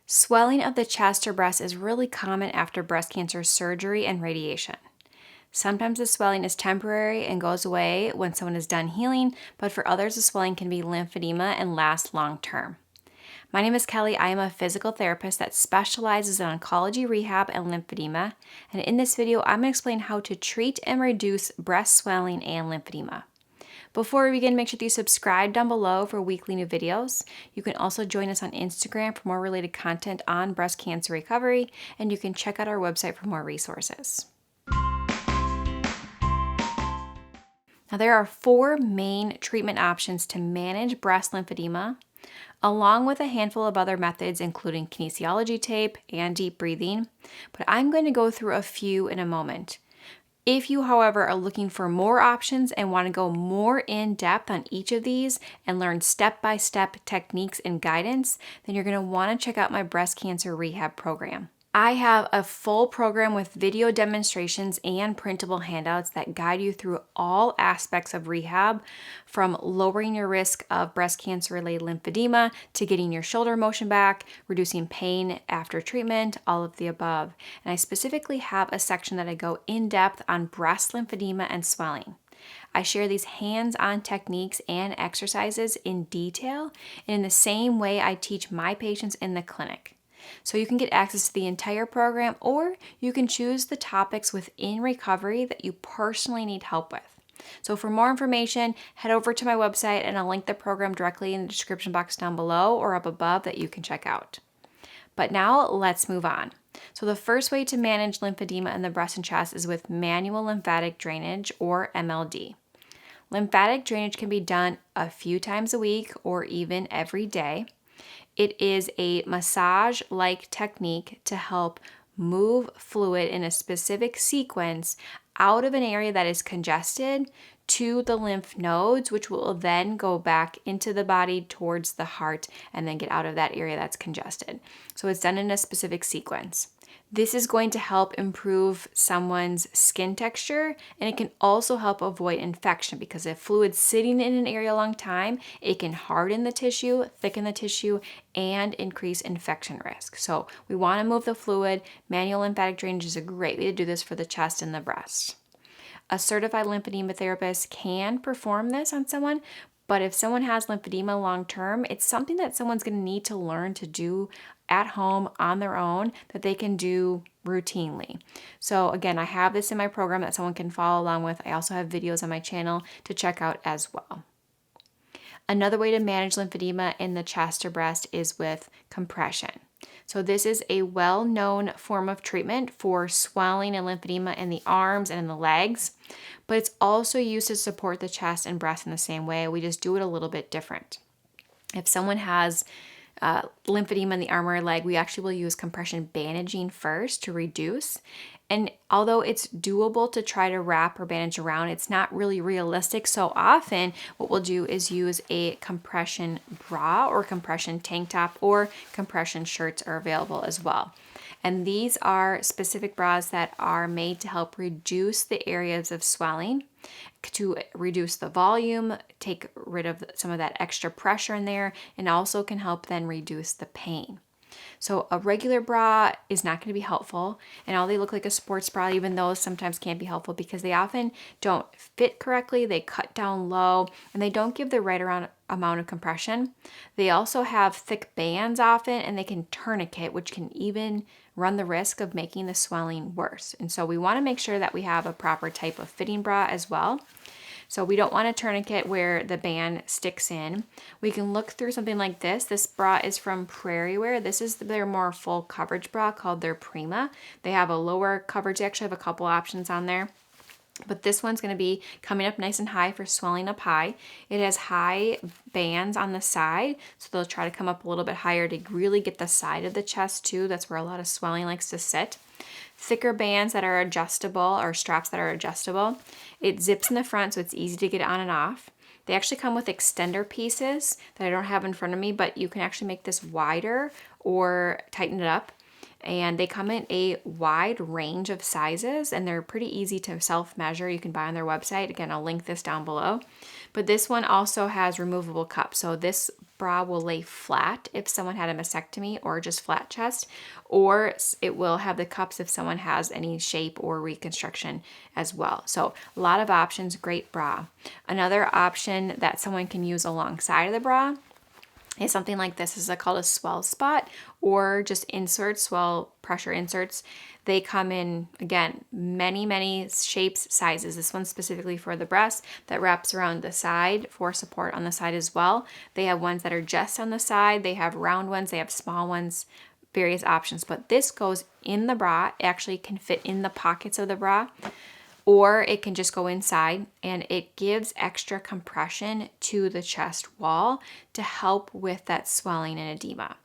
Swelling of the chest or breast is really common after breast cancer surgery and radiation. Sometimes the swelling is temporary and goes away when someone is done healing, but for others the swelling can be lymphedema and last long term. My name is Kelly. I am a physical therapist that specializes in oncology, rehab, and lymphedema. And in this video, I'm going to explain how to treat and reduce breast swelling and lymphedema. Before we begin, make sure that you subscribe down below for weekly new videos. You can also join us on Instagram for more related content on breast cancer recovery, and you can check out our website for more resources. Now, there are 4 main treatment options to manage breast lymphedema, along with a handful of other methods, including kinesiology tape and deep breathing, but I'm going to go through a few in a moment. If you, however, are looking for more options and want to go more in depth on each of these and learn step-by-step techniques and guidance, then you're going to want to check out my breast cancer rehab program. I have a full program with video demonstrations and printable handouts that guide you through all aspects of rehab, from lowering your risk of breast cancer-related lymphedema to getting your shoulder motion back, reducing pain after treatment, all of the above. And I specifically have a section that I go in depth on breast lymphedema and swelling. I share these hands-on techniques and exercises in detail and in the same way I teach my patients in the clinic. So you can get access to the entire program, or you can choose the topics within recovery that you personally need help with. So for more information, head over to my website and I'll link the program directly in the description box down below or up above that you can check out. But now let's move on. So the first way to manage lymphedema in the breast and chest is with manual lymphatic drainage, or MLD. Lymphatic drainage can be done a few times a week or even every day. It is a massage-like technique to help move fluid in a specific sequence out of an area that is congested to the lymph nodes, which will then go back into the body towards the heart and then get out of that area that's congested. So it's done in a specific sequence. This is going to help improve someone's skin texture, and it can also help avoid infection, because if fluid's sitting in an area a long time, it can harden the tissue, thicken the tissue, and increase infection risk. So we want to move the fluid. Manual lymphatic drainage is a great way to do this for the chest and the breast. A certified lymphedema therapist can perform this on someone, but if someone has lymphedema long term, it's something that someone's going to need to learn to do at home on their own, that they can do routinely. So again, I have this in my program that someone can follow along with. I also have videos on my channel to check out as well. Another way to manage lymphedema in the chest or breast is with compression. So this is a well-known form of treatment for swelling and lymphedema in the arms and in the legs, but it's also used to support the chest and breast in the same way. We just do it a little bit different. If someone has lymphedema in the arm or leg, we actually will use compression bandaging first to reduce. And although it's doable to try to wrap or bandage around, it's not really realistic. So often what we'll do is use a compression bra or compression tank top, or compression shirts are available as well. And these are specific bras that are made to help reduce the areas of swelling, to reduce the volume, take rid of some of that extra pressure in there, and also can help then reduce the pain. So a regular bra is not going to be helpful, and all they look like a sports bra, even those sometimes can be helpful because they often don't fit correctly, they cut down low, and they don't give the right amount of compression. They also have thick bands often, and they can tourniquet, which can even run the risk of making the swelling worse. And so we want to make sure that we have a proper type of fitting bra as well. So we don't want a tourniquet where the band sticks in. We can look through something like this. This bra is from Prairie Wear. This is their more full coverage bra called their Prima. They have a lower coverage. They actually have a couple options on there. But this one's going to be coming up nice and high for swelling up high. It has high bands on the side, so they'll try to come up a little bit higher to really get the side of the chest too. That's where a lot of swelling likes to sit. Thicker bands that are adjustable, or straps that are adjustable. It zips in the front, so it's easy to get on and off. They actually come with extender pieces that I don't have in front of me, but you can actually make this wider or tighten it up. and they come in a wide range of sizes, and they're pretty easy to self-measure. You can buy on their website. Again, I'll link this down below. But this one also has removable cups. So this bra will lay flat if someone had a mastectomy or just flat chest, or it will have the cups if someone has any shape or reconstruction as well. So a lot of options, great bra. Another option that someone can use alongside of the bra is something like this. This is called a swell spot, or just inserts, swell pressure inserts. They come in, again, many shapes, sizes. This one's specifically for the breast that wraps around the side for support on the side as well. They have ones that are just on the side. They have round ones. They have small ones, various options. But this goes in the bra. It actually can fit in the pockets of the bra, or it can just go inside, and it gives extra compression to the chest wall to help with that swelling and edema.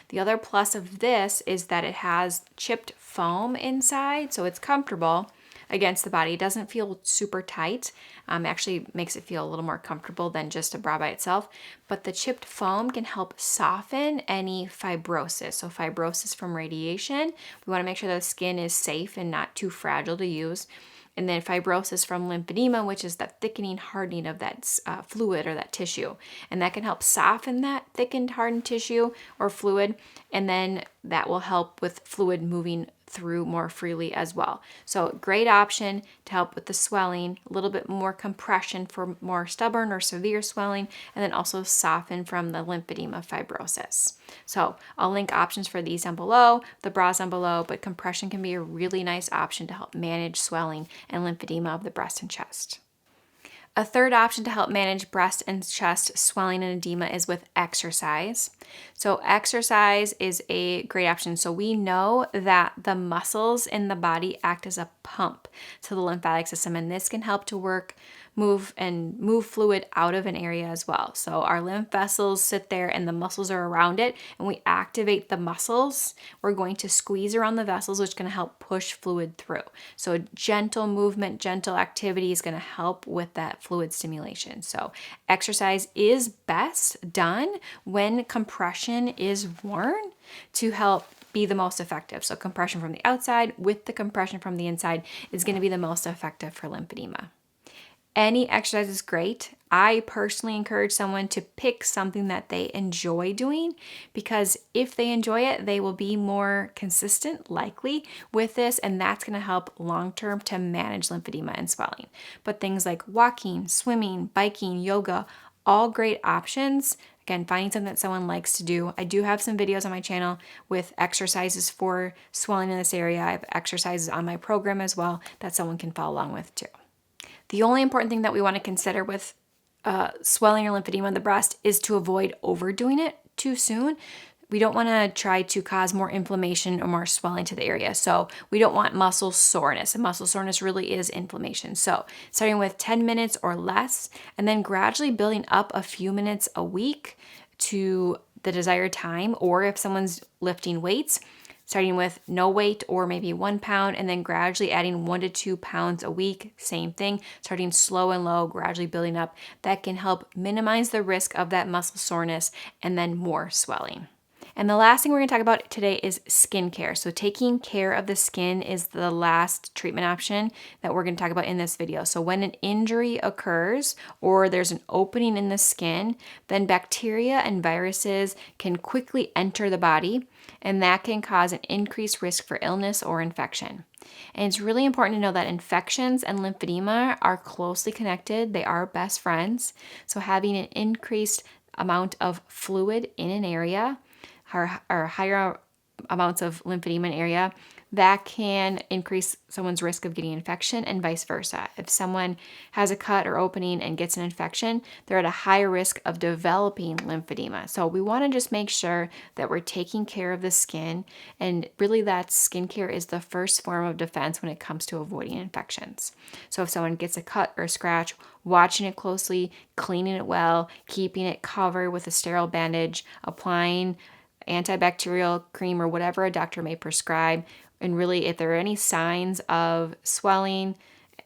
The other plus of this is that it has chipped foam inside, so it's comfortable against the body. It doesn't feel super tight. Actually makes it feel a little more comfortable than just a bra by itself. But the chipped foam can help soften any fibrosis. So fibrosis from radiation, we want to make sure the skin is safe and not too fragile to use. And then fibrosis from lymphedema, which is that thickening, hardening of that fluid or that tissue. And that can help soften that thickened, hardened tissue or fluid. And then that will help with fluid moving through more freely as well. So great option to help with the swelling, a little bit more compression for more stubborn or severe swelling, and then also soften from the lymphedema fibrosis. So I'll link options for these down below, the bras down below, but compression can be a really nice option to help manage swelling and lymphedema of the breast and chest. A third option to help manage breast and chest swelling and edema is with exercise. So exercise is a great option. So we know that the muscles in the body act as a pump to the lymphatic system, and this can help to move fluid out of an area as well. So our lymph vessels sit there and the muscles are around it, and we activate the muscles. We're going to squeeze around the vessels, which is going to help push fluid through. So gentle movement, gentle activity is going to help with that fluid stimulation. So exercise is best done when compression is worn to help be the most effective. So compression from the outside with the compression from the inside is going to be the most effective for lymphedema. Any exercise is great. I personally encourage someone to pick something that they enjoy doing, because if they enjoy it, they will be more consistent, likely, with this, and that's going to help long-term to manage lymphedema and swelling. But things like walking, swimming, biking, yoga, all great options. Again, finding something that someone likes to do. I do have some videos on my channel with exercises for swelling in this area. I have exercises on my program as well that someone can follow along with too. The only important thing that we want to consider with swelling or lymphedema in the breast is to avoid overdoing it too soon. We don't want to try to cause more inflammation or more swelling to the area. So we don't want muscle soreness, and muscle soreness really is inflammation. So starting with 10 minutes or less, and then gradually building up a few minutes a week to the desired time. Or if someone's lifting weights, starting with no weight or maybe 1 pound, and then gradually adding 1 to 2 pounds a week. Same thing, starting slow and low, gradually building up. That can help minimize the risk of that muscle soreness and then more swelling. And the last thing we're going to talk about today is skincare. So taking care of the skin is the last treatment option that we're going to talk about in this video. So when an injury occurs or there's an opening in the skin, then bacteria and viruses can quickly enter the body, and that can cause an increased risk for illness or infection. And it's really important to know that infections and lymphedema are closely connected. They are best friends. So having an increased amount of fluid in an area or higher amounts of lymphedema in an area, that can increase someone's risk of getting infection, and vice versa. If someone has a cut or opening and gets an infection, they're at a higher risk of developing lymphedema. So we want to just make sure that we're taking care of the skin, and really that skincare is the first form of defense when it comes to avoiding infections. So if someone gets a cut or a scratch, watching it closely, cleaning it well, keeping it covered with a sterile bandage, applying antibacterial cream or whatever a doctor may prescribe. And really, if there are any signs of swelling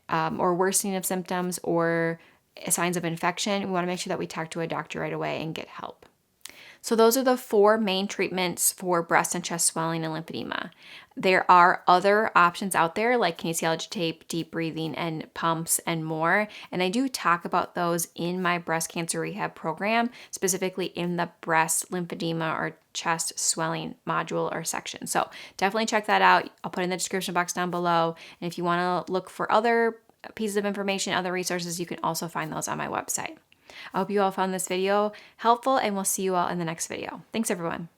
or worsening of symptoms or signs of infection, we want to make sure that we talk to a doctor right away and get help. So those are the 4 main treatments for breast and chest swelling and lymphedema. There are other options out there like kinesiology tape, deep breathing, and pumps and more. And I do talk about those in my breast cancer rehab program, specifically in the breast lymphedema or chest swelling module or section. So definitely check that out. I'll put it in the description box down below. And if you want to look for other pieces of information, other resources, you can also find those on my website. I hope you all found this video helpful, and we'll see you all in the next video. Thanks, everyone.